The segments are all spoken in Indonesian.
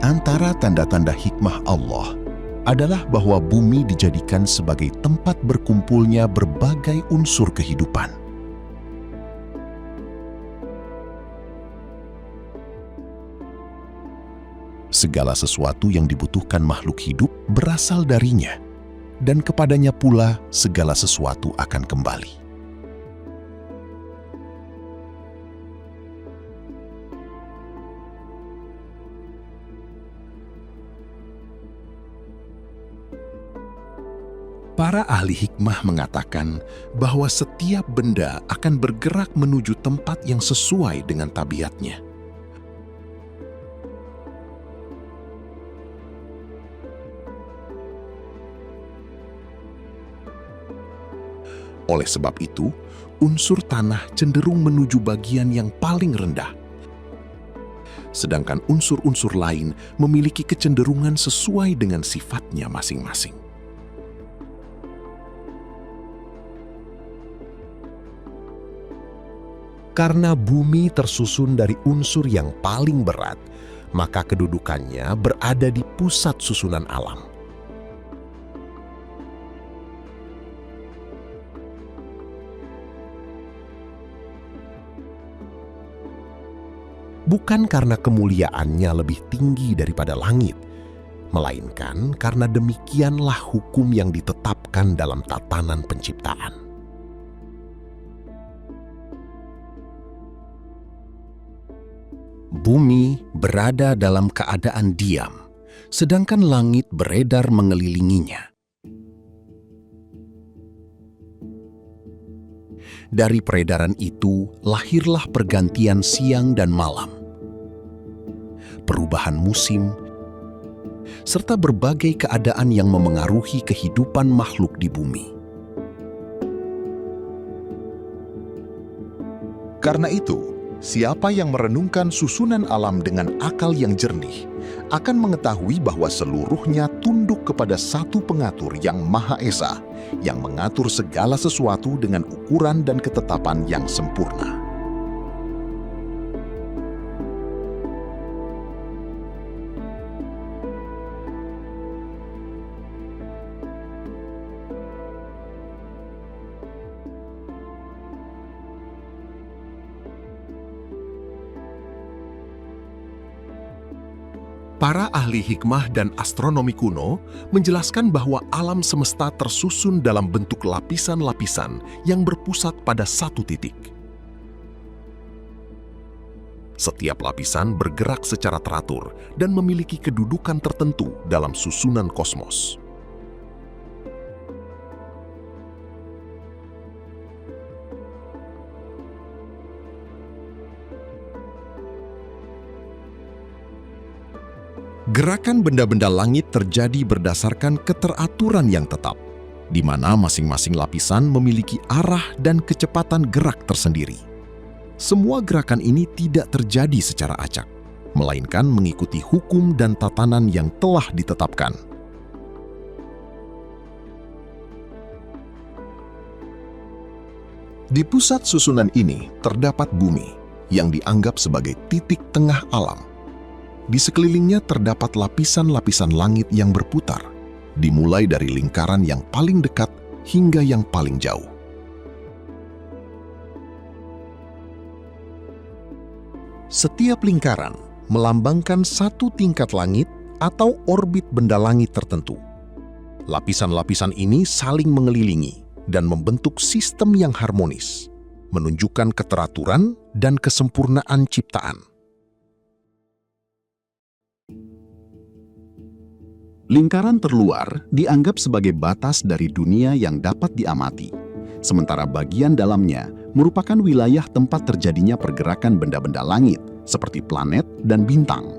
antara tanda-tanda hikmah Allah adalah bahwa bumi dijadikan sebagai tempat berkumpulnya berbagai unsur kehidupan. Segala sesuatu yang dibutuhkan makhluk hidup berasal darinya, dan kepadanya pula segala sesuatu akan kembali. Para ahli hikmah mengatakan bahwa setiap benda akan bergerak menuju tempat yang sesuai dengan tabiatnya. Oleh sebab itu, unsur tanah cenderung menuju bagian yang paling rendah, sedangkan unsur-unsur lain memiliki kecenderungan sesuai dengan sifatnya masing-masing. Karena bumi tersusun dari unsur yang paling berat, maka kedudukannya berada di pusat susunan alam. Bukan karena kemuliaannya lebih tinggi daripada langit, melainkan karena demikianlah hukum yang ditetapkan dalam tatanan penciptaan. Bumi berada dalam keadaan diam, sedangkan langit beredar mengelilinginya. Dari peredaran itu lahirlah pergantian siang dan malam, perubahan musim, serta berbagai keadaan yang memengaruhi kehidupan makhluk di bumi. Karena itu, siapa yang merenungkan susunan alam dengan akal yang jernih akan mengetahui bahwa seluruhnya tunduk kepada satu pengatur yang Maha Esa, yang mengatur segala sesuatu dengan ukuran dan ketetapan yang sempurna. Para ahli hikmah dan astronomi kuno menjelaskan bahwa alam semesta tersusun dalam bentuk lapisan-lapisan yang berpusat pada satu titik. Setiap lapisan bergerak secara teratur dan memiliki kedudukan tertentu dalam susunan kosmos. Gerakan benda-benda langit terjadi berdasarkan keteraturan yang tetap, di mana masing-masing lapisan memiliki arah dan kecepatan gerak tersendiri. Semua gerakan ini tidak terjadi secara acak, melainkan mengikuti hukum dan tatanan yang telah ditetapkan. Di pusat susunan ini terdapat bumi, yang dianggap sebagai titik tengah alam. Di sekelilingnya terdapat lapisan-lapisan langit yang berputar, dimulai dari lingkaran yang paling dekat hingga yang paling jauh. Setiap lingkaran melambangkan satu tingkat langit atau orbit benda langit tertentu. Lapisan-lapisan ini saling mengelilingi dan membentuk sistem yang harmonis, menunjukkan keteraturan dan kesempurnaan ciptaan. Lingkaran terluar dianggap sebagai batas dari dunia yang dapat diamati, sementara bagian dalamnya merupakan wilayah tempat terjadinya pergerakan benda-benda langit, seperti planet dan bintang.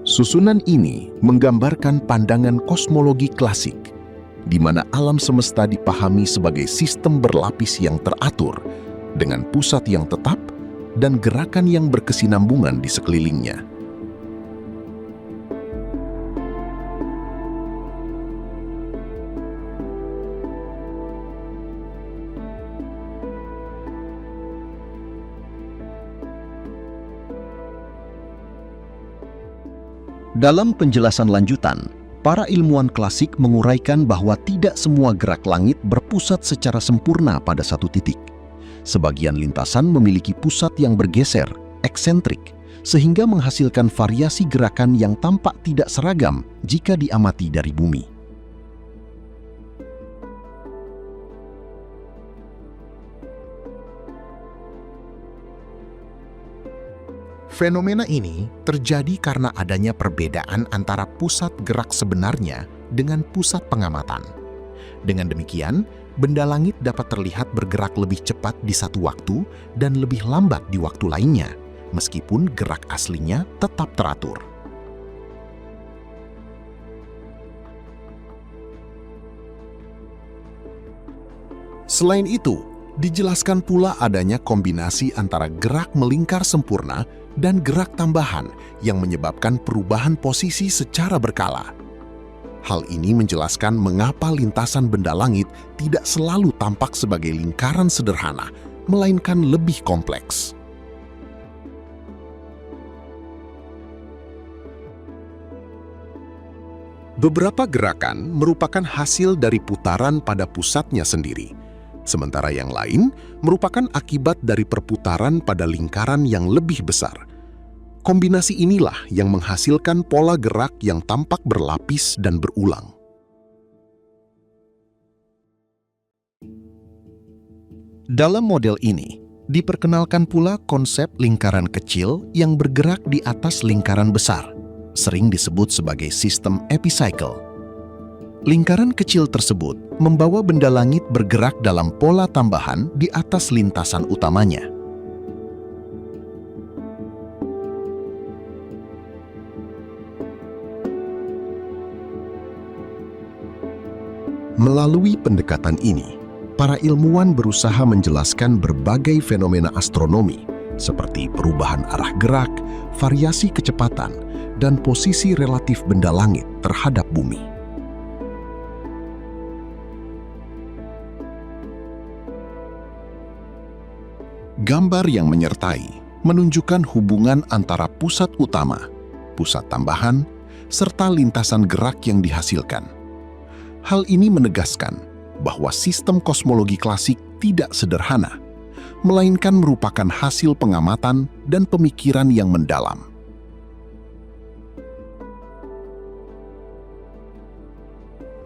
Susunan ini menggambarkan pandangan kosmologi klasik, di mana alam semesta dipahami sebagai sistem berlapis yang teratur, dengan pusat yang tetap dan gerakan yang berkesinambungan di sekelilingnya. Dalam penjelasan lanjutan, para ilmuwan klasik menguraikan bahwa tidak semua gerak langit berpusat secara sempurna pada satu titik. Sebagian lintasan memiliki pusat yang bergeser, eksentrik, sehingga menghasilkan variasi gerakan yang tampak tidak seragam jika diamati dari bumi. Fenomena ini terjadi karena adanya perbedaan antara pusat gerak sebenarnya dengan pusat pengamatan. Dengan demikian, benda langit dapat terlihat bergerak lebih cepat di satu waktu dan lebih lambat di waktu lainnya, meskipun gerak aslinya tetap teratur. Selain itu, dijelaskan pula adanya kombinasi antara gerak melingkar sempurna dan gerak tambahan yang menyebabkan perubahan posisi secara berkala. Hal ini menjelaskan mengapa lintasan benda langit tidak selalu tampak sebagai lingkaran sederhana, melainkan lebih kompleks. Beberapa gerakan merupakan hasil dari putaran pada pusatnya sendiri, sementara yang lain merupakan akibat dari perputaran pada lingkaran yang lebih besar. Kombinasi inilah yang menghasilkan pola gerak yang tampak berlapis dan berulang. Dalam model ini, diperkenalkan pula konsep lingkaran kecil yang bergerak di atas lingkaran besar, sering disebut sebagai sistem epicycle. Lingkaran kecil tersebut membawa benda langit bergerak dalam pola tambahan di atas lintasan utamanya. Melalui pendekatan ini, para ilmuwan berusaha menjelaskan berbagai fenomena astronomi seperti perubahan arah gerak, variasi kecepatan, dan posisi relatif benda langit terhadap bumi. Gambar yang menyertai menunjukkan hubungan antara pusat utama, pusat tambahan, serta lintasan gerak yang dihasilkan. Hal ini menegaskan bahwa sistem kosmologi klasik tidak sederhana, melainkan merupakan hasil pengamatan dan pemikiran yang mendalam.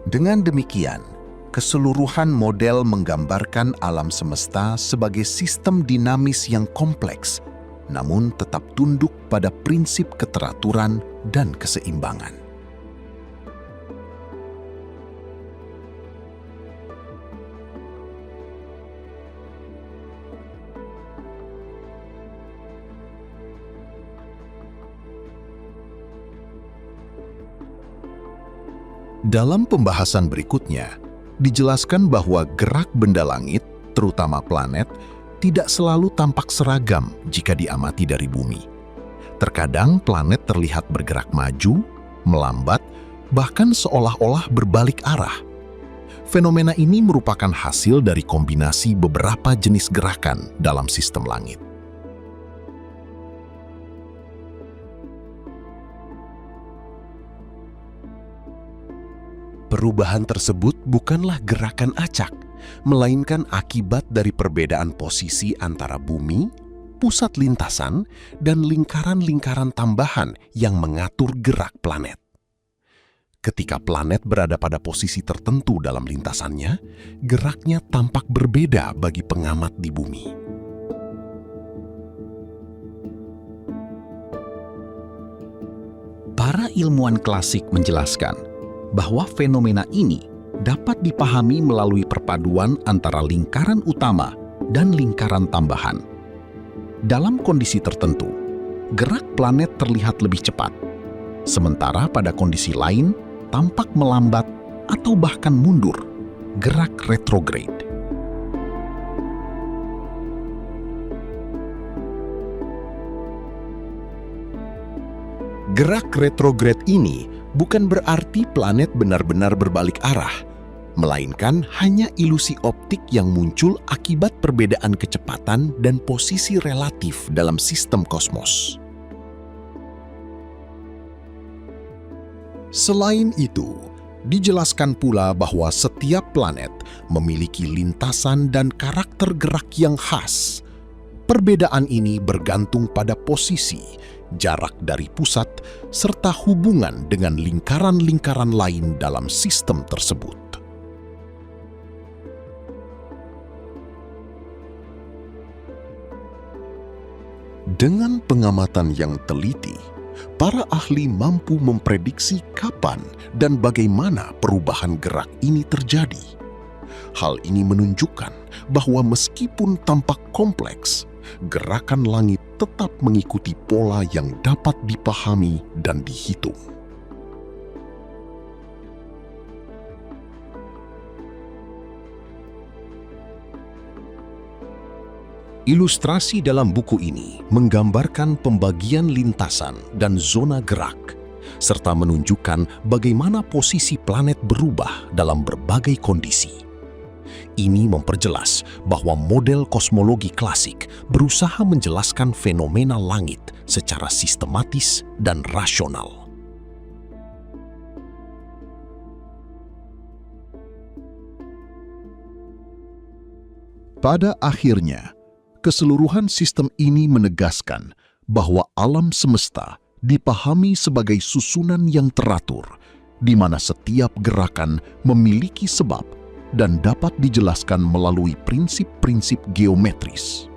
Dengan demikian, keseluruhan model menggambarkan alam semesta sebagai sistem dinamis yang kompleks, namun tetap tunduk pada prinsip keteraturan dan keseimbangan. Dalam pembahasan berikutnya, dijelaskan bahwa gerak benda langit, terutama planet, tidak selalu tampak seragam jika diamati dari bumi. Terkadang planet terlihat bergerak maju, melambat, bahkan seolah-olah berbalik arah. Fenomena ini merupakan hasil dari kombinasi beberapa jenis gerakan dalam sistem langit. Perubahan tersebut bukanlah gerakan acak, melainkan akibat dari perbedaan posisi antara bumi, pusat lintasan, dan lingkaran-lingkaran tambahan yang mengatur gerak planet. Ketika planet berada pada posisi tertentu dalam lintasannya, geraknya tampak berbeda bagi pengamat di bumi. Para ilmuwan klasik menjelaskan bahwa fenomena ini dapat dipahami melalui perpaduan antara lingkaran utama dan lingkaran tambahan. Dalam kondisi tertentu, gerak planet terlihat lebih cepat, sementara pada kondisi lain tampak melambat atau bahkan mundur, gerak retrograde. Gerak retrograde ini bukan berarti planet benar-benar berbalik arah, melainkan hanya ilusi optik yang muncul akibat perbedaan kecepatan dan posisi relatif dalam sistem kosmos. Selain itu, dijelaskan pula bahwa setiap planet memiliki lintasan dan karakter gerak yang khas. Perbedaan ini bergantung pada posisi, jarak dari pusat, serta hubungan dengan lingkaran-lingkaran lain dalam sistem tersebut. Dengan pengamatan yang teliti, para ahli mampu memprediksi kapan dan bagaimana perubahan gerak ini terjadi. Hal ini menunjukkan bahwa meskipun tampak kompleks, gerakan langit tetap mengikuti pola yang dapat dipahami dan dihitung. Ilustrasi dalam buku ini menggambarkan pembagian lintasan dan zona gerak, serta menunjukkan bagaimana posisi planet berubah dalam berbagai kondisi. Ini memperjelas bahwa model kosmologi klasik berusaha menjelaskan fenomena langit secara sistematis dan rasional. Pada akhirnya, keseluruhan sistem ini menegaskan bahwa alam semesta dipahami sebagai susunan yang teratur, di mana setiap gerakan memiliki sebab dan dapat dijelaskan melalui prinsip-prinsip geometris.